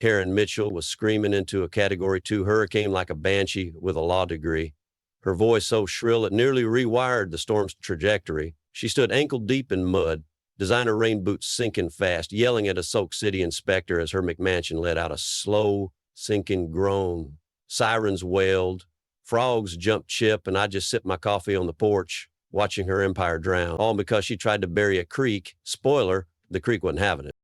Karen Mitchell was screaming into a Category 2 hurricane like a banshee with a law degree. Her voice so shrill it nearly rewired the storm's trajectory. She stood ankle-deep in mud, designer rain boots sinking fast, yelling at a soaked city inspector as her McMansion let out a slow, sinking groan. Sirens wailed, frogs jumped ship, and I just sipped my coffee on the porch, watching her empire drown, all because she tried to bury a creek. Spoiler, the creek wasn't having it.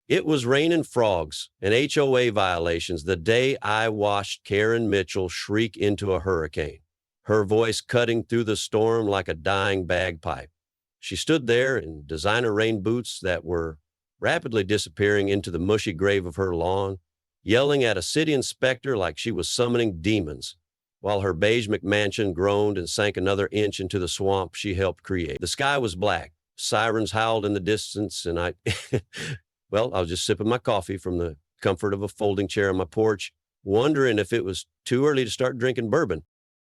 It was raining frogs and HOA violations the day I watched Karen Mitchell shriek into a hurricane, her voice cutting through the storm like a dying bagpipe. She stood there in designer rain boots that were rapidly disappearing into the mushy grave of her lawn, yelling at a city inspector like she was summoning demons, while her beige McMansion groaned and sank another inch into the swamp she helped create. The sky was black. Sirens howled in the distance, and well, I was just sipping my coffee from the comfort of a folding chair on my porch, wondering if it was too early to start drinking bourbon.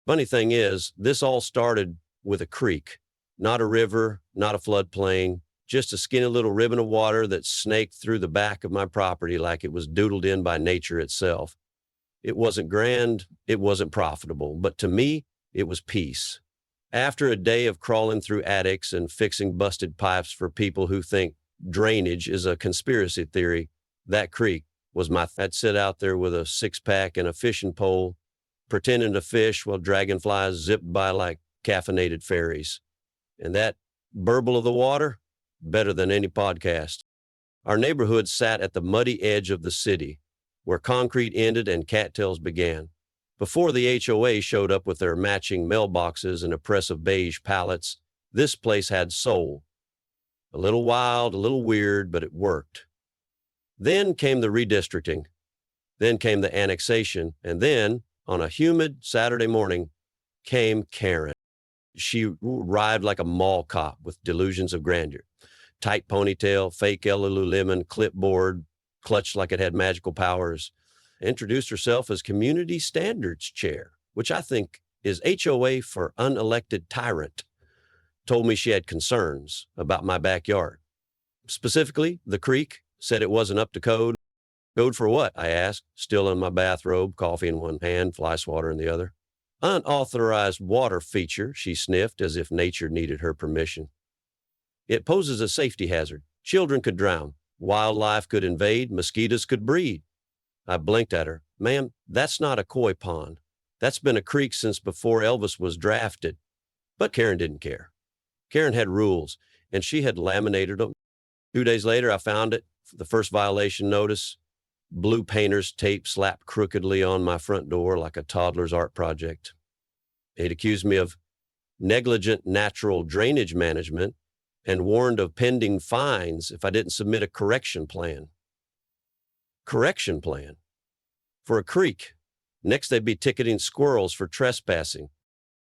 Funny thing is, this all started with a creek, not a river, not a floodplain, just a skinny little ribbon of water that snaked through the back of my property like it was doodled in by nature itself. It wasn't grand, it wasn't profitable, but to me, it was peace. After a day of crawling through attics and fixing busted pipes for people who think drainage is a conspiracy theory, that creek was I'd sit out there with a six-pack and a fishing pole, pretending to fish while dragonflies zipped by like caffeinated fairies. And that burble of the water, better than any podcast. Our neighborhood sat at the muddy edge of the city, where concrete ended and cattails began. Before the HOA showed up with their matching mailboxes and oppressive beige pallets, this place had soul. A little wild, a little weird, but it worked. Then came the redistricting. Then came the annexation. And then, on a humid Saturday morning, came Karen. She arrived like a mall cop with delusions of grandeur. Tight ponytail, fake Lululemon, clipboard, clutched like it had magical powers. Introduced herself as Community Standards Chair, which I think is HOA for unelected tyrant. Told me she had concerns about my backyard. Specifically, the creek, said it wasn't up to code. Code for what? I asked, still in my bathrobe, coffee in one hand, fly swatter in the other. Unauthorized water feature, she sniffed as if nature needed her permission. It poses a safety hazard. Children could drown. Wildlife could invade. Mosquitoes could breed. I blinked at her. Ma'am, that's not a koi pond. That's been a creek since before Elvis was drafted. But Karen didn't care. Karen had rules, and she had laminated them. 2 days later, I found it, the first violation notice, blue painter's tape slapped crookedly on my front door like a toddler's art project. They'd accused me of negligent natural drainage management and warned of pending fines if I didn't submit a correction plan. Correction plan? For a creek. Next, they'd be ticketing squirrels for trespassing.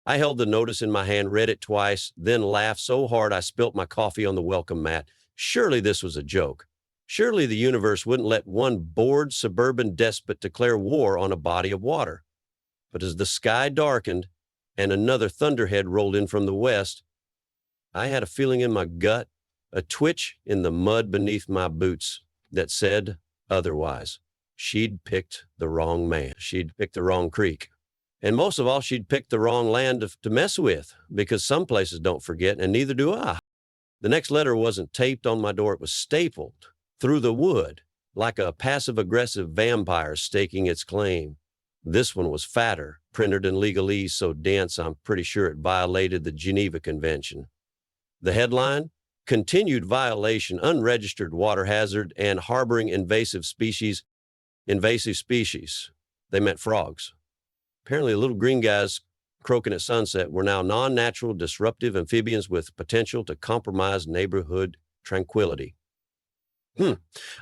I held the notice in my hand, read it twice, then laughed so hard I spilt my coffee on the welcome mat. Surely this was a joke. Surely the universe wouldn't let one bored suburban despot declare war on a body of water. But as the sky darkened and another thunderhead rolled in from the west, I had a feeling in my gut, a twitch in the mud beneath my boots that said otherwise. She'd picked the wrong man. She'd picked the wrong creek. And most of all, she'd picked the wrong land to mess with, because some places don't forget, and neither do I. The next letter wasn't taped on my door. It was stapled through the wood, like a passive-aggressive vampire staking its claim. This one was fatter, printed in legalese so dense I'm pretty sure it violated the Geneva Convention. The headline, Continued Violation, Unregistered Water Hazard, and Harboring Invasive Species. Invasive species. They meant frogs. Apparently, the little green guys croaking at sunset were now non-natural, disruptive amphibians with potential to compromise neighborhood tranquility.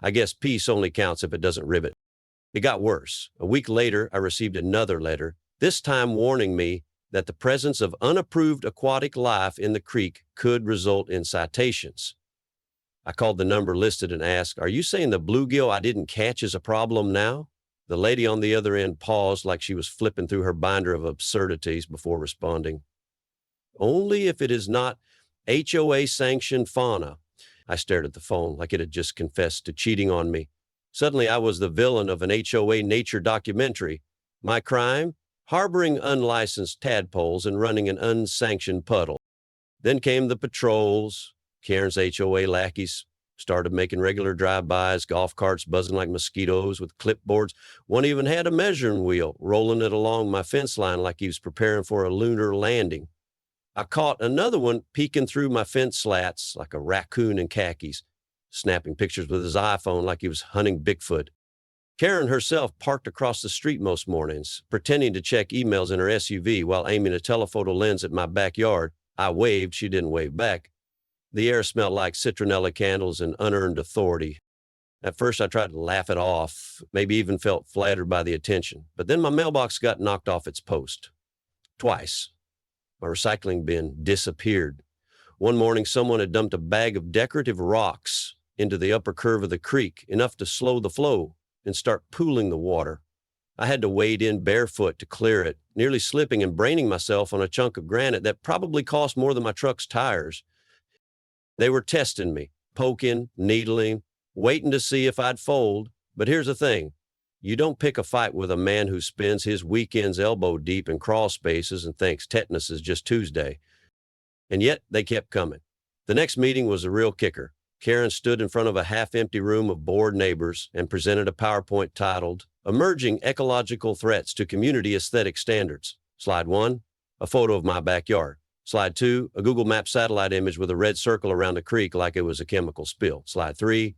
I guess peace only counts if it doesn't rivet. It got worse. A week later, I received another letter, this time warning me that the presence of unapproved aquatic life in the creek could result in citations. I called the number listed and asked, "Are you saying the bluegill I didn't catch is a problem now?" The lady on the other end paused like she was flipping through her binder of absurdities before responding. "Only if it is not HOA-sanctioned fauna." I stared at the phone like it had just confessed to cheating on me. Suddenly, I was the villain of an HOA nature documentary. My crime? Harboring unlicensed tadpoles and running an unsanctioned puddle. Then came the patrols. Karen's HOA lackeys started making regular drive-bys, golf carts buzzing like mosquitoes with clipboards. One even had a measuring wheel, rolling it along my fence line like he was preparing for a lunar landing. I caught another one peeking through my fence slats like a raccoon in khakis, snapping pictures with his iPhone like he was hunting Bigfoot. Karen herself parked across the street most mornings, pretending to check emails in her SUV while aiming a telephoto lens at my backyard. I waved, she didn't wave back. The air smelled like citronella candles and unearned authority. At first, I tried to laugh it off, maybe even felt flattered by the attention. But then my mailbox got knocked off its post. Twice. My recycling bin disappeared. One morning, someone had dumped a bag of decorative rocks into the upper curve of the creek, enough to slow the flow and start pooling the water. I had to wade in barefoot to clear it, nearly slipping and braining myself on a chunk of granite that probably cost more than my truck's tires. They were testing me, poking, needling, waiting to see if I'd fold. But here's the thing. You don't pick a fight with a man who spends his weekends elbow deep in crawl spaces and thinks tetanus is just Tuesday. And yet they kept coming. The next meeting was a real kicker. Karen stood in front of a half-empty room of bored neighbors and presented a PowerPoint titled, Emerging Ecological Threats to Community Aesthetic Standards. Slide 1, a photo of my backyard. Slide 2, a Google Maps satellite image with a red circle around a creek like it was a chemical spill. Slide 3,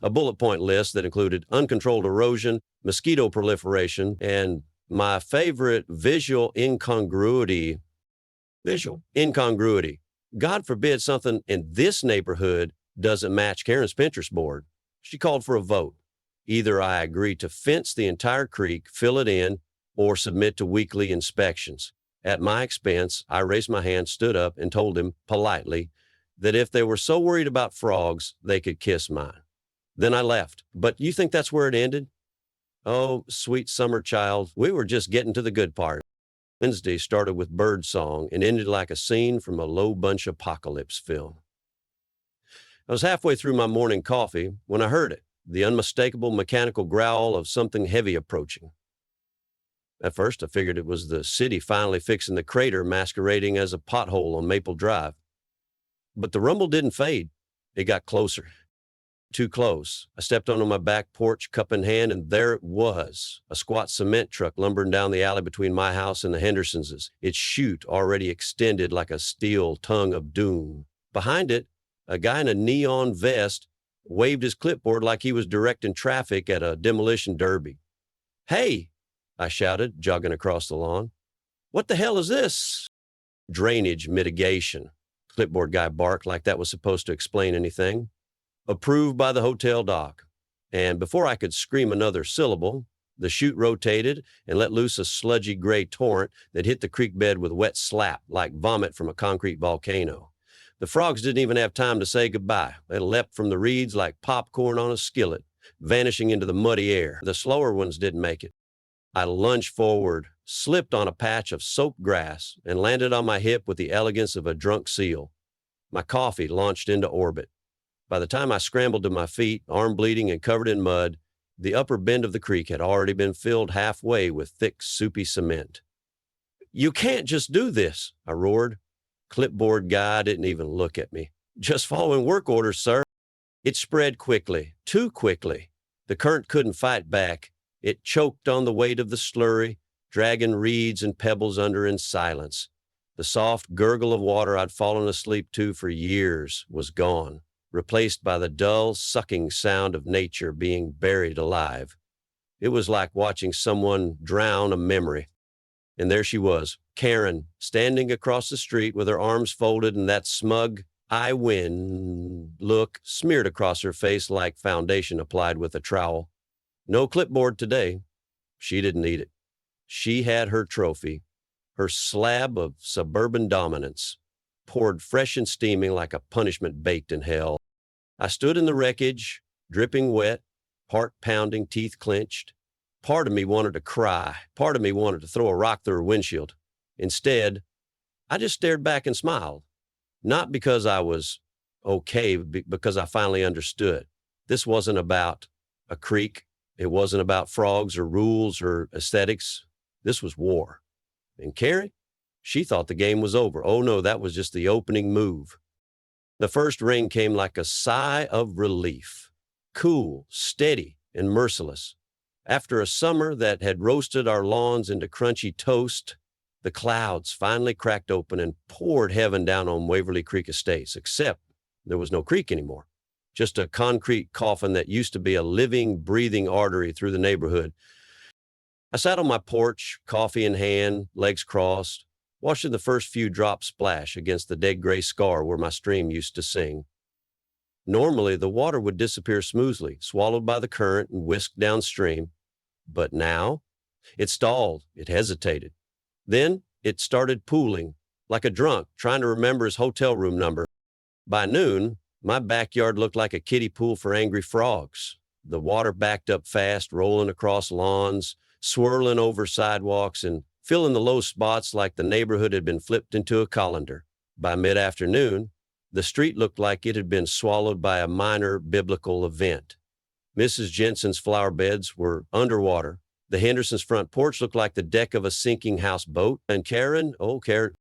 a bullet point list that included uncontrolled erosion, mosquito proliferation, and my favorite visual incongruity. God forbid something in this neighborhood doesn't match Karen's Pinterest board. She called for a vote. Either I agree to fence the entire creek, fill it in, or submit to weekly inspections. At my expense, I raised my hand, stood up, and told him politely that if they were so worried about frogs, they could kiss mine. Then I left. But you think that's where it ended? Oh, sweet summer child, we were just getting to the good part. Wednesday started with bird song and ended like a scene from a low bunch apocalypse film. I was halfway through my morning coffee when I heard it, the unmistakable mechanical growl of something heavy approaching. At first, I figured it was the city finally fixing the crater masquerading as a pothole on Maple Drive. But the rumble didn't fade. It got closer. Too close. I stepped onto my back porch, cup in hand, and there it was, a squat cement truck lumbering down the alley between my house and the Hendersons', its chute already extended like a steel tongue of doom. Behind it, a guy in a neon vest waved his clipboard like he was directing traffic at a demolition derby. "Hey!" I shouted, jogging across the lawn. "What the hell is this?" "Drainage mitigation," clipboard guy barked like that was supposed to explain anything. "Approved by the hotel dock." And before I could scream another syllable, the chute rotated and let loose a sludgy gray torrent that hit the creek bed with a wet slap like vomit from a concrete volcano. The frogs didn't even have time to say goodbye. They leapt from the reeds like popcorn on a skillet, vanishing into the muddy air. The slower ones didn't make it. I lunged forward, slipped on a patch of soaked grass, and landed on my hip with the elegance of a drunk seal. My coffee launched into orbit. By the time I scrambled to my feet, arm bleeding and covered in mud, the upper bend of the creek had already been filled halfway with thick, soupy cement. "You can't just do this," I roared. Clipboard guy didn't even look at me. "Just following work orders, sir." It spread quickly, too quickly. The current couldn't fight back. It choked on the weight of the slurry, dragging reeds and pebbles under in silence. The soft gurgle of water I'd fallen asleep to for years was gone, replaced by the dull, sucking sound of nature being buried alive. It was like watching someone drown a memory. And there she was, Karen, standing across the street with her arms folded and that smug, "I win" look smeared across her face like foundation applied with a trowel. No clipboard today. She didn't need it. She had her trophy, her slab of suburban dominance, poured fresh and steaming like a punishment baked in hell. I stood in the wreckage, dripping wet, heart pounding, teeth clenched. Part of me wanted to cry. Part of me wanted to throw a rock through her windshield. Instead, I just stared back and smiled. Not because I was okay, because I finally understood. This wasn't about a creek. It wasn't about frogs or rules or aesthetics. This was war. And Karen, she thought the game was over. Oh no, that was just the opening move. The first ring came like a sigh of relief. Cool, steady, and merciless. After a summer that had roasted our lawns into crunchy toast, the clouds finally cracked open and poured heaven down on Waverly Creek Estates, except there was no creek anymore. Just a concrete coffin that used to be a living, breathing artery through the neighborhood. I sat on my porch, coffee in hand, legs crossed, watching the first few drops splash against the dead gray scar where my stream used to sing. Normally, the water would disappear smoothly, swallowed by the current and whisked downstream. But now, it stalled, it hesitated. Then it started pooling, like a drunk trying to remember his hotel room number. By noon, my backyard looked like a kiddie pool for angry frogs. The water backed up fast, rolling across lawns, swirling over sidewalks, and filling the low spots like the neighborhood had been flipped into a colander. By mid-afternoon, the street looked like it had been swallowed by a minor biblical event. Mrs. Jensen's flower beds were underwater. The Hendersons' front porch looked like the deck of a sinking houseboat. And Karen, oh, Karen,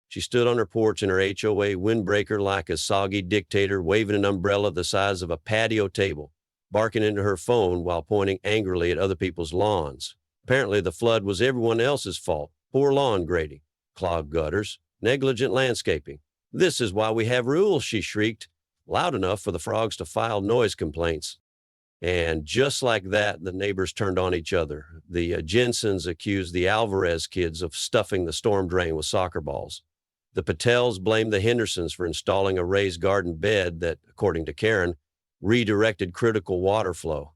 she stood on her porch in her HOA windbreaker like a soggy dictator, waving an umbrella the size of a patio table, barking into her phone while pointing angrily at other people's lawns. Apparently, the flood was everyone else's fault. Poor lawn grading, clogged gutters, negligent landscaping. This is why we have rules, she shrieked, loud enough for the frogs to file noise complaints. And just like that, the neighbors turned on each other. The Jensens accused the Alvarez kids of stuffing the storm drain with soccer balls. The Patels blamed the Hendersons for installing a raised garden bed that, according to Karen, redirected critical water flow.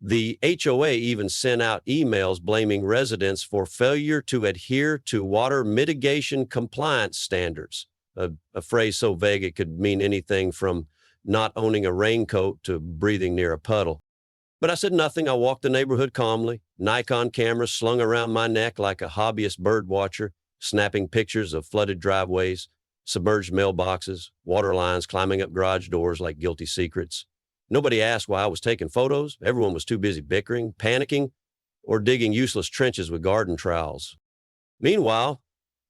The HOA even sent out emails blaming residents for failure to adhere to water mitigation compliance standards, a phrase so vague it could mean anything from not owning a raincoat to breathing near a puddle. But I said nothing. I walked the neighborhood calmly, Nikon camera slung around my neck like a hobbyist bird watcher, snapping pictures of flooded driveways, submerged mailboxes, water lines climbing up garage doors like guilty secrets. Nobody asked why I was taking photos. Everyone was too busy bickering, panicking, or digging useless trenches with garden trowels. Meanwhile,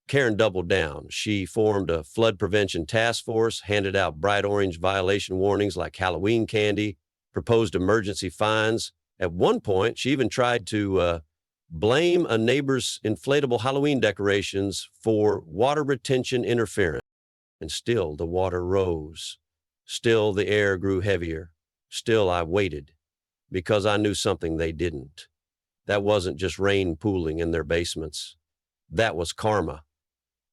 Karen doubled down. She formed a flood prevention task force, handed out bright orange violation warnings like Halloween candy, proposed emergency fines. At one point, she even tried to blame a neighbor's inflatable Halloween decorations for water retention interference. And still the water rose. Still the air grew heavier. Still I waited, because I knew something they didn't. That wasn't just rain pooling in their basements. That was karma.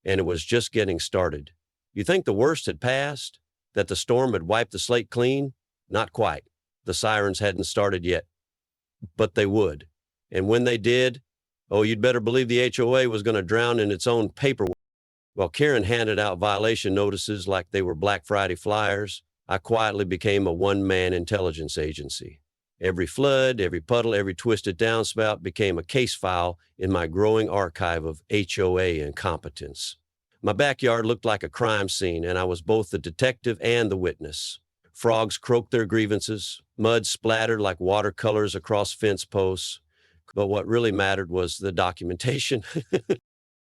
And it was just getting started. You think the worst had passed? That the storm had wiped the slate clean? Not quite. The sirens hadn't started yet. But they would. And when they did, oh, you'd better believe the HOA was going to drown in its own paperwork. While Karen handed out violation notices like they were Black Friday flyers, I quietly became a one-man intelligence agency. Every flood, every puddle, every twisted downspout became a case file in my growing archive of HOA incompetence. My backyard looked like a crime scene, and I was both the detective and the witness. Frogs croaked their grievances, mud splattered like watercolors across fence posts. But what really mattered was the documentation.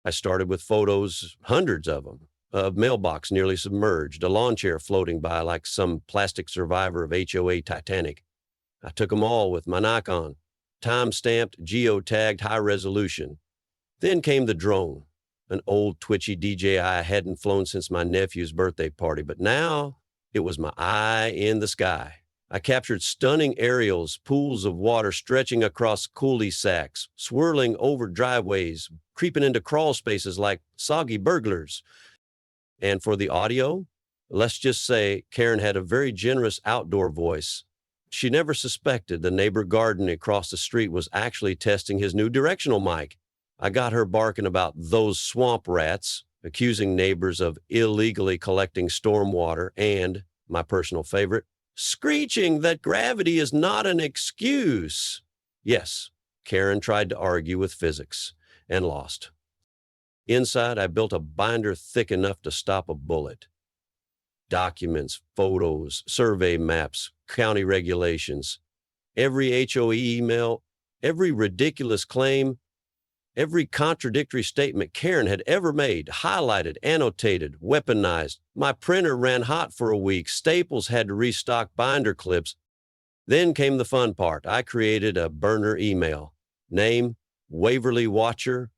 I started with photos, hundreds of them, of mailbox nearly submerged, a lawn chair floating by like some plastic survivor of HOA Titanic. I took them all with my Nikon, time-stamped, geotagged, high resolution. Then came the drone, an old twitchy DJI I hadn't flown since my nephew's birthday party, but now it was my eye in the sky. I captured stunning aerials, pools of water stretching across cul-de-sacs, swirling over driveways, creeping into crawl spaces like soggy burglars. And for the audio, let's just say Karen had a very generous outdoor voice. She never suspected the neighbor garden across the street was actually testing his new directional mic. I got her barking about those swamp rats, accusing neighbors of illegally collecting stormwater, and, my personal favorite, screeching that gravity is not an excuse. Yes, Karen tried to argue with physics and lost. Inside, I built a binder thick enough to stop a bullet. Documents, photos, survey maps, county regulations. Every HOE email, every ridiculous claim, every contradictory statement Karen had ever made, highlighted, annotated, weaponized. My printer ran hot for a week. Staples had to restock binder clips. Then came the fun part. I created a burner email. Name, Waverly Watcher.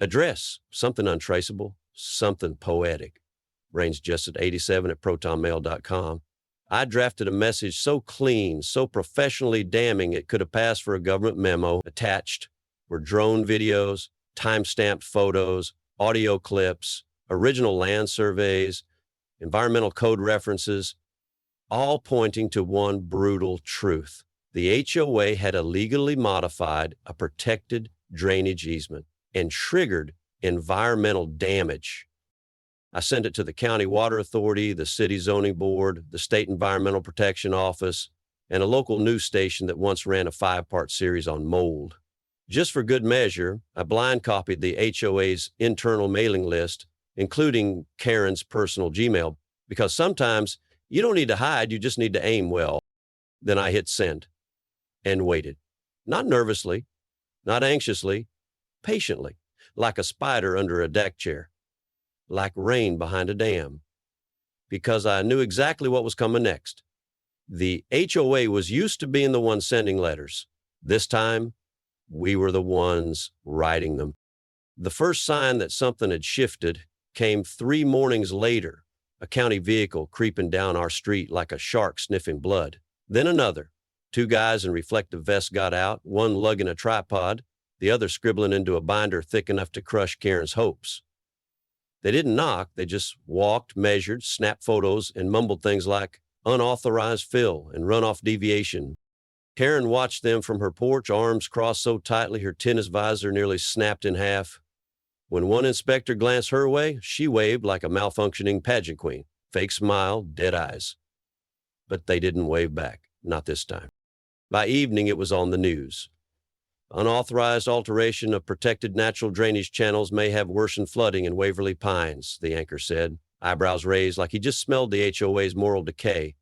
Address, something untraceable, something poetic. Range just at 87 at protonmail.com. I drafted a message so clean, so professionally damning it could have passed for a government memo. Attached were drone videos, time-stamped photos, audio clips, original land surveys, environmental code references, all pointing to one brutal truth. The HOA had illegally modified a protected drainage easement and triggered environmental damage. I sent it to the County Water Authority, the City Zoning Board, the State Environmental Protection Office, and a local news station that once ran a 5-part series on mold. Just for good measure, I blind copied the HOA's internal mailing list, including Karen's personal Gmail, because sometimes you don't need to hide, you just need to aim well. Then I hit send and waited. Not nervously, not anxiously, patiently, like a spider under a deck chair, like rain behind a dam, because I knew exactly what was coming next. The HOA was used to being the one sending letters. This time, we were the ones writing them. The first sign that something had shifted came 3 mornings later, a county vehicle creeping down our street like a shark sniffing blood. Then another. 2 guys in reflective vests got out, one lugging a tripod, the other scribbling into a binder thick enough to crush Karen's hopes. They didn't knock, they just walked, measured, snapped photos, and mumbled things like unauthorized fill and runoff deviation. Karen watched them from her porch, arms crossed so tightly her tennis visor nearly snapped in half. When one inspector glanced her way, she waved like a malfunctioning pageant queen. Fake smile, dead eyes. But they didn't wave back, not this time. By evening, it was on the news. Unauthorized alteration of protected natural drainage channels may have worsened flooding in Waverly Pines, the anchor said, eyebrows raised like he just smelled the HOA's moral decay.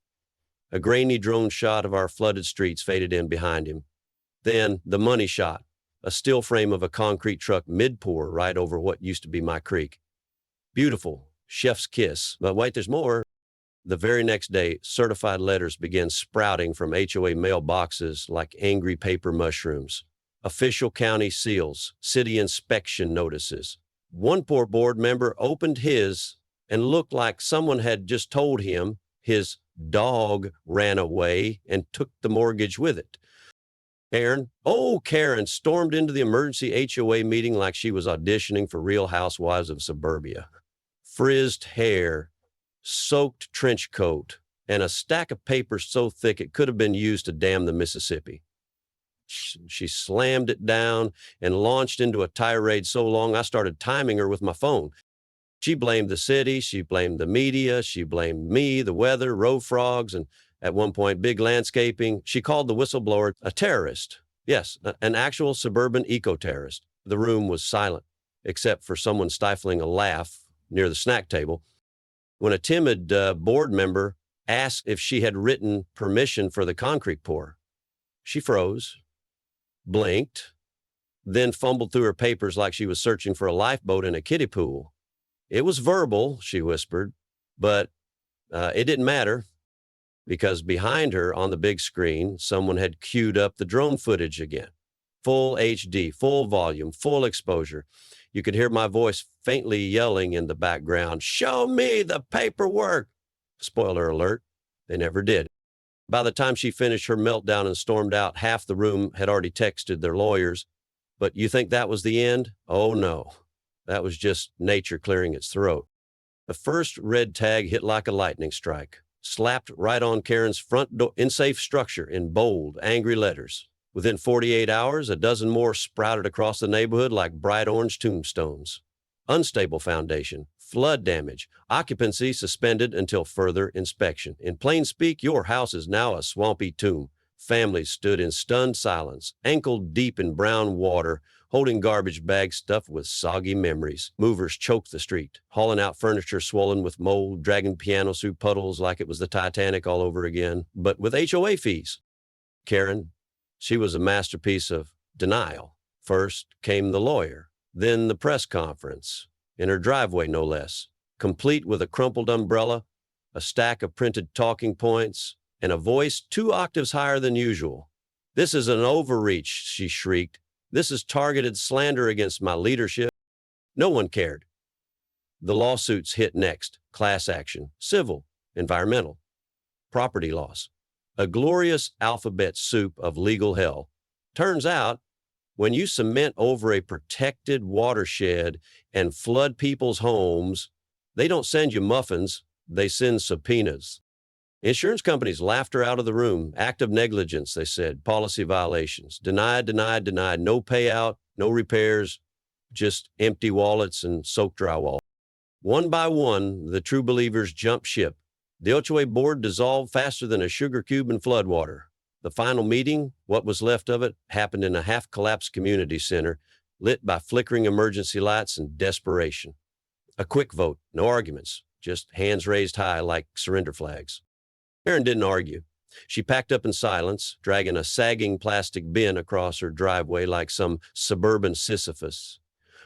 A grainy drone shot of our flooded streets faded in behind him. Then the money shot, a still frame of a concrete truck mid-pour right over what used to be my creek. Beautiful, chef's kiss, but wait, there's more. The very next day, certified letters began sprouting from HOA mailboxes like angry paper mushrooms. Official county seals, city inspection notices. One poor board member opened his and looked like someone had just told him his dog ran away and took the mortgage with it. Karen stormed into the emergency HOA meeting like she was auditioning for Real Housewives of Suburbia. Frizzed hair, soaked trench coat, and a stack of papers so thick it could have been used to dam the Mississippi. She slammed it down and launched into a tirade so long I started timing her with my phone. She blamed the city, she blamed the media, she blamed me, the weather, road frogs, and at one point, big landscaping. She called the whistleblower a terrorist. Yes, an actual suburban eco-terrorist. The room was silent, except for someone stifling a laugh near the snack table. When a timid board member asked if she had written permission for the concrete pour, she froze, blinked, then fumbled through her papers like she was searching for a lifeboat in a kiddie pool. It was verbal, she whispered, but it didn't matter because behind her on the big screen, someone had queued up the drone footage again. Full HD, full volume, full exposure. You could hear my voice faintly yelling in the background, "Show me the paperwork!" Spoiler alert, they never did. By the time she finished her meltdown and stormed out, half the room had already texted their lawyers. But you think that was the end? Oh no, that was just nature clearing its throat. The first red tag hit like a lightning strike, slapped right on Karen's front door in safe structure in bold, angry letters. Within 48 hours, a dozen more sprouted across the neighborhood like bright orange tombstones. Unstable foundation, flood damage, occupancy suspended until further inspection. In plain speak, your house is now a swampy tomb. Families stood in stunned silence, ankle deep in brown water, holding garbage bags stuffed with soggy memories. Movers choked the street, hauling out furniture swollen with mold, dragging pianos through puddles like it was the Titanic all over again, but with HOA fees. Karen, She was a masterpiece of denial. First came the lawyer, then the press conference, in her driveway no less, complete with a crumpled umbrella, a stack of printed talking points, and a voice 2 octaves higher than usual. "This is an overreach," she shrieked. "This is targeted slander against my leadership." No one cared. The lawsuits hit next: class action, civil, environmental, property loss. A glorious alphabet soup of legal hell. Turns out, when you cement over a protected watershed and flood people's homes, they don't send you muffins, they send subpoenas. Insurance companies laughed her out of the room. Act of negligence, they said. Policy violations. Denied, denied, denied. No payout, no repairs, just empty wallets and soaked drywall. One by one, the true believers jumped ship. The HOA board dissolved faster than a sugar cube in floodwater. The final meeting, what was left of it, happened in a half-collapsed community center, lit by flickering emergency lights and desperation. A quick vote, no arguments, just hands raised high like surrender flags. Karen didn't argue. She packed up in silence, dragging a sagging plastic bin across her driveway like some suburban Sisyphus.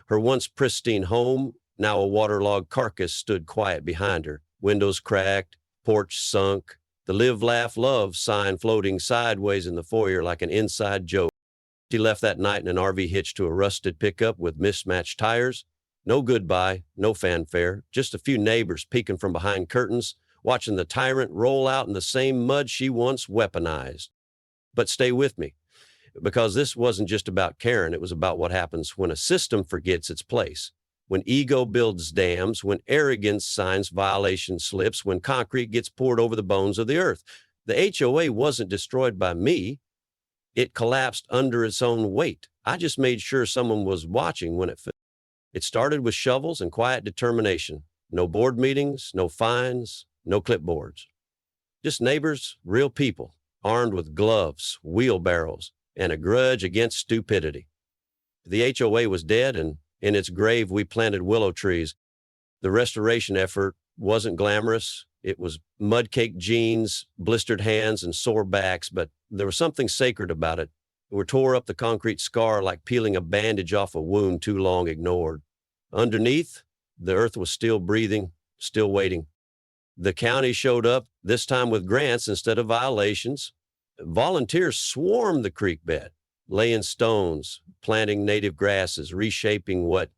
Her once pristine home, now a waterlogged carcass, stood quiet behind her, windows cracked, porch sunk, the live, laugh, love sign floating sideways in the foyer like an inside joke. She left that night in an RV hitched to a rusted pickup with mismatched tires. No goodbye, no fanfare, just a few neighbors peeking from behind curtains, watching the tyrant roll out in the same mud she once weaponized. But stay with me, because this wasn't just about Karen. It was about what happens when a system forgets its place, when ego builds dams, when arrogance signs violation slips, when concrete gets poured over the bones of the earth. The HOA wasn't destroyed by me. It collapsed under its own weight. I just made sure someone was watching when it fell. It started with shovels and quiet determination. No board meetings, no fines, no clipboards. Just neighbors, real people, armed with gloves, wheelbarrows, and a grudge against stupidity. The HOA was dead, and in its grave we planted willow trees. The restoration effort wasn't glamorous. It was mud-caked jeans, blistered hands, and sore backs, but there was something sacred about it. We tore up the concrete scar like peeling a bandage off a wound too long ignored. Underneath, the earth was still breathing, still waiting. The county showed up, this time with grants instead of violations. Volunteers swarmed the creek bed, laying stones, planting native grasses, reshaping what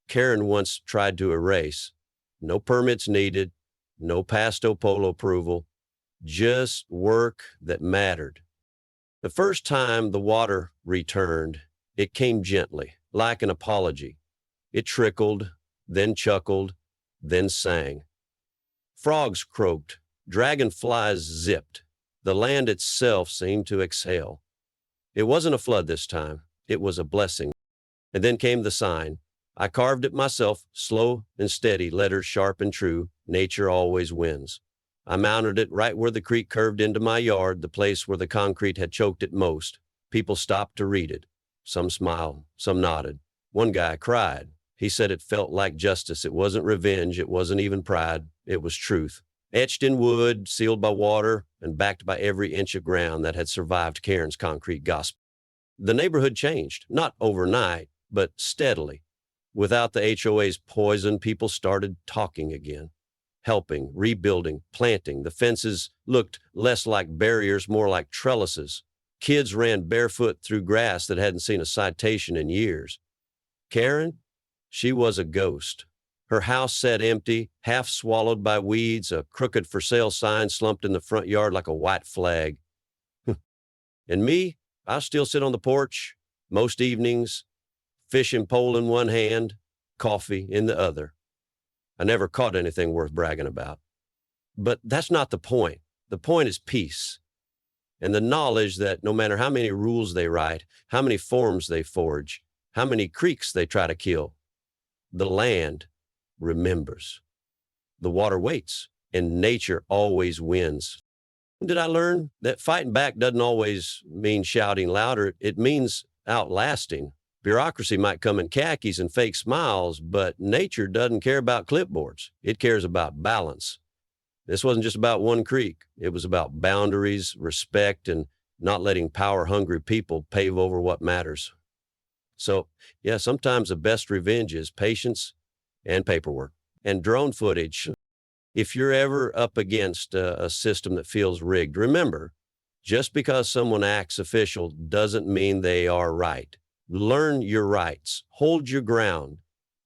Karen once tried to erase. No permits needed, no pasto polo approval, just work that mattered. The first time the water returned, it came gently, like an apology. It trickled, then chuckled, then sang. Frogs croaked, dragonflies zipped. The land itself seemed to exhale. It wasn't a flood this time. It was a blessing. And then came the sign. I carved it myself, slow and steady, letters sharp and true. Nature always wins. I mounted it right where the creek curved into my yard, the place where the concrete had choked it most. People stopped to read it. Some smiled, some nodded. One guy cried. He said it felt like justice. It wasn't revenge. It wasn't even pride. It was truth. Etched in wood, sealed by water, and backed by every inch of ground that had survived Karen's concrete gospel. The neighborhood changed, not overnight, but steadily. Without the HOA's poison, people started talking again, helping, rebuilding, planting. The fences looked less like barriers, more like trellises. Kids ran barefoot through grass that hadn't seen a citation in years. Karen, she was a ghost. Her house sat empty, half swallowed by weeds, a crooked for sale sign slumped in the front yard like a white flag. And me, I still sit on the porch most evenings, fishing pole in one hand, coffee in the other. I never caught anything worth bragging about. But that's not the point. The point is peace. And the knowledge that no matter how many rules they write, how many forms they forge, how many creeks they try to kill, the land remembers. The water waits, and nature always wins. Did I learn that fighting back doesn't always mean shouting louder? It means outlasting. Bureaucracy might come in khakis and fake smiles, but nature doesn't care about clipboards. It cares about balance. This wasn't just about one creek. It was about boundaries, respect, and not letting power-hungry people pave over what matters. So, yeah, sometimes the best revenge is patience and paperwork. And drone footage. If you're ever up against a system that feels rigged, remember, just because someone acts official doesn't mean they are right. Learn your rights, hold your ground,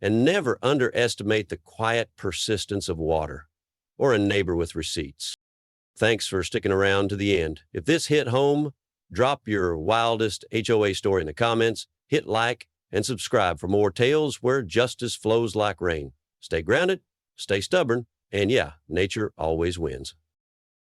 and never underestimate the quiet persistence of water or a neighbor with receipts. Thanks for sticking around to the end. If this hit home, drop your wildest HOA story in the comments, hit like, and subscribe for more tales where justice flows like rain. Stay grounded, stay stubborn, and yeah, nature always wins.